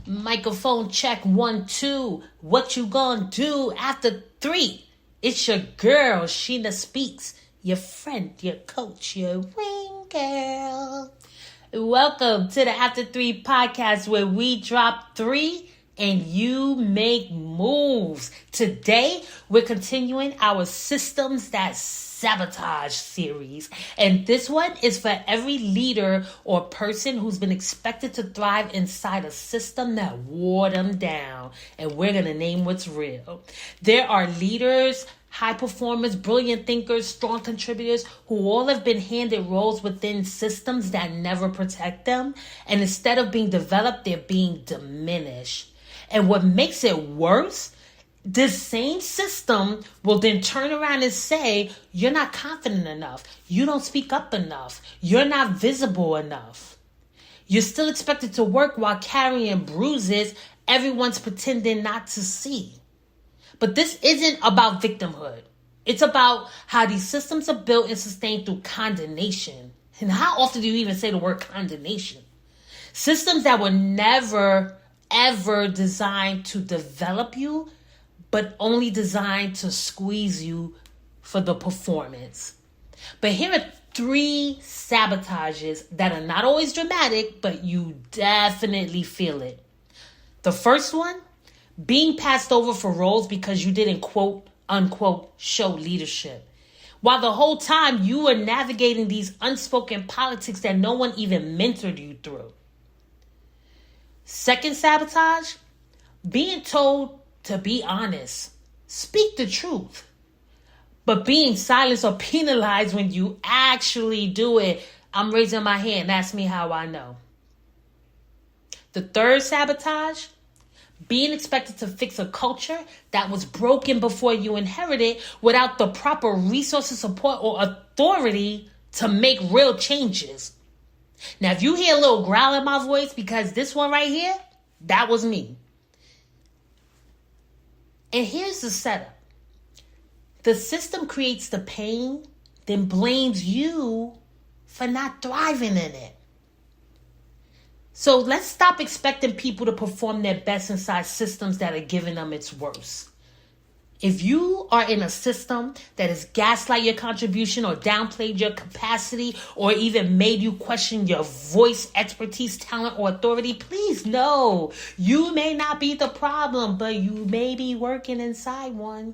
Microphone check 1, 2. What you gonna do after 3? It's your girl, Sheena Speaks. Your friend, your coach, your wing girl. Welcome to the After 3 podcast where we drop 3 and you make moves. Today, we're continuing our Systems That Sabotage series. And this one is for every leader or person who's been expected to thrive inside a system that wore them down. And we're going to name what's real. There are leaders, high performers, brilliant thinkers, strong contributors who all have been handed roles within systems that never protect them. And instead of being developed, they're being diminished. And what makes it worse, this same system will then turn around and say, you're not confident enough. You don't speak up enough. You're not visible enough. You're still expected to work while carrying bruises everyone's pretending not to see. But this isn't about victimhood. It's about how these systems are built and sustained through condemnation. And how often do you even say the word condemnation? Systems that were never, ever designed to develop you, but only designed to squeeze you for the performance. But here are 3 sabotages that are not always dramatic, but you definitely feel it. The first one, being passed over for roles because you didn't quote unquote show leadership. While the whole time you were navigating these unspoken politics that no one even mentored you through. Second sabotage, being told to be honest, speak the truth, but being silenced or penalized when you actually do it. I'm raising my hand. Ask me how I know. The third sabotage, being expected to fix a culture that was broken before you inherited without the proper resources, support, or authority to make real changes. Now, if you hear a little growl in my voice, because this one right here, that was me. And here's the setup. The system creates the pain, then blames you for not thriving in it. So let's stop expecting people to perform their best inside systems that are giving them its worst. If you are in a system that has gaslight your contribution or downplayed your capacity or even made you question your voice, expertise, talent, or authority, please know you may not be the problem, but you may be working inside one.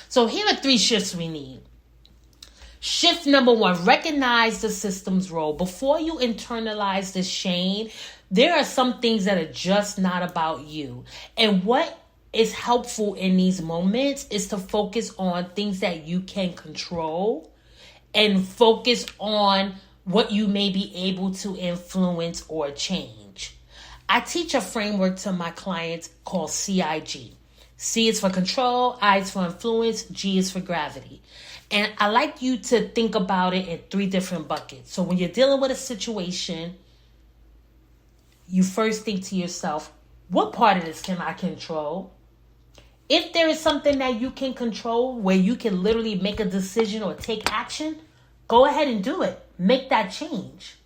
So here are 3 shifts we need. Shift number 1, recognize the system's role. Before you internalize the shame, there are some things that are just not about you. And what is helpful in these moments is to focus on things that you can control and focus on what you may be able to influence or change. I teach a framework to my clients called CIG. C is for control, I is for influence, G is for gravity. And I like you to think about it in 3 different buckets. So when you're dealing with a situation, you first think to yourself, what part of this can I control? If there is something that you can control where you can literally make a decision or take action, go ahead and do it. Make that change.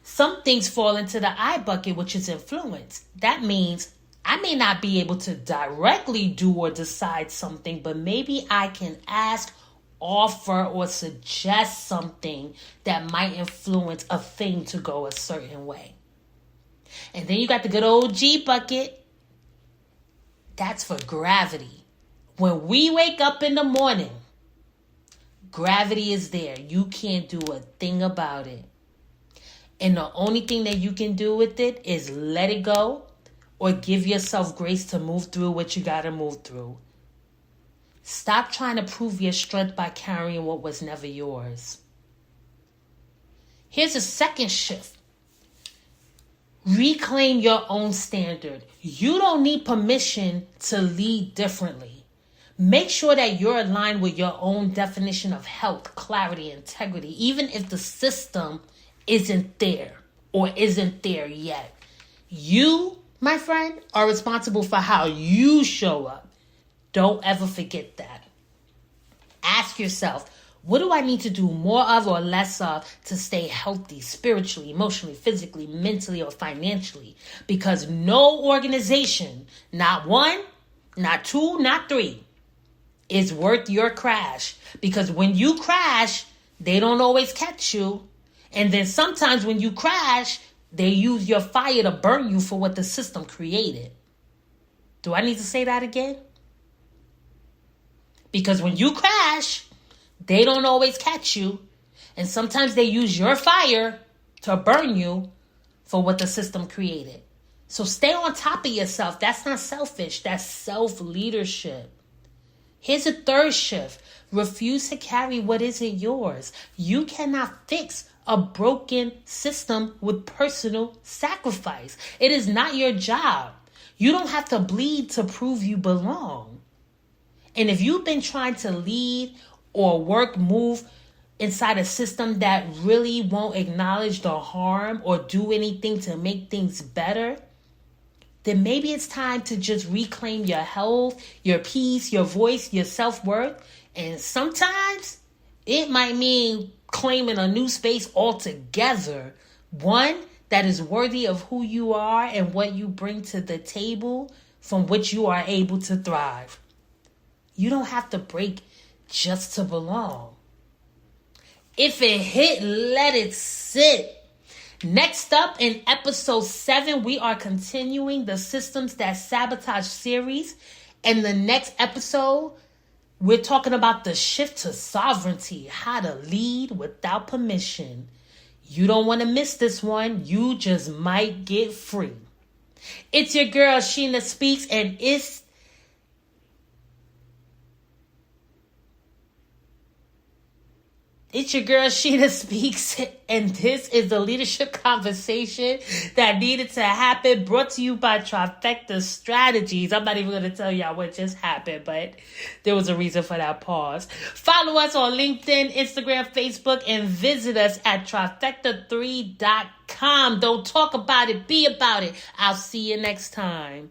Some things fall into the I bucket, which is influence. That means I may not be able to directly do or decide something, but maybe I can ask, offer, or suggest something that might influence a thing to go a certain way. And then you got the good old G bucket. That's for gravity. When we wake up in the morning, gravity is there. You can't do a thing about it. And the only thing that you can do with it is let it go or give yourself grace to move through what you got to move through. Stop trying to prove your strength by carrying what was never yours. Here's a second shift. Reclaim your own standard. You don't need permission to lead differently. Make sure that you're aligned with your own definition of health, clarity, integrity, even if the system isn't there or isn't there yet. You, my friend, are responsible for how you show up. Don't ever forget that. Ask yourself, What do I need to do more of or less of to stay healthy spiritually, emotionally, physically, mentally, or financially? Because no organization, not one, not two, not three, is worth your crash. Because when you crash, they don't always catch you. And then sometimes when you crash, they use your fire to burn you for what the system created. Do I need to say that again? Because when you crash, they don't always catch you. And sometimes they use your fire to burn you for what the system created. So stay on top of yourself. That's not selfish. That's self-leadership. Here's a third shift. Refuse to carry what isn't yours. You cannot fix a broken system with personal sacrifice. It is not your job. You don't have to bleed to prove you belong. And if you've been trying to lead or move inside a system that really won't acknowledge the harm or do anything to make things better, then maybe it's time to just reclaim your health, your peace, your voice, your self-worth. And sometimes it might mean claiming a new space altogether. One that is worthy of who you are and what you bring to the table from which you are able to thrive. You don't have to break just to belong. If it hit, let it sit. Next up in episode 7, we are continuing the Systems That Sabotage series. And the next episode, we're talking about the shift to sovereignty, how to lead without permission. You don't want to miss this one. You just might get free. It's your girl, Sheena Speaks, and it's your girl, Sheena Speaks, and this is the leadership conversation that needed to happen, brought to you by Trifecta Strategies. I'm not even going to tell y'all what just happened, but there was a reason for that pause. Follow us on LinkedIn, Instagram, Facebook, and visit us at trifecta3.com. Don't talk about it, be about it. I'll see you next time.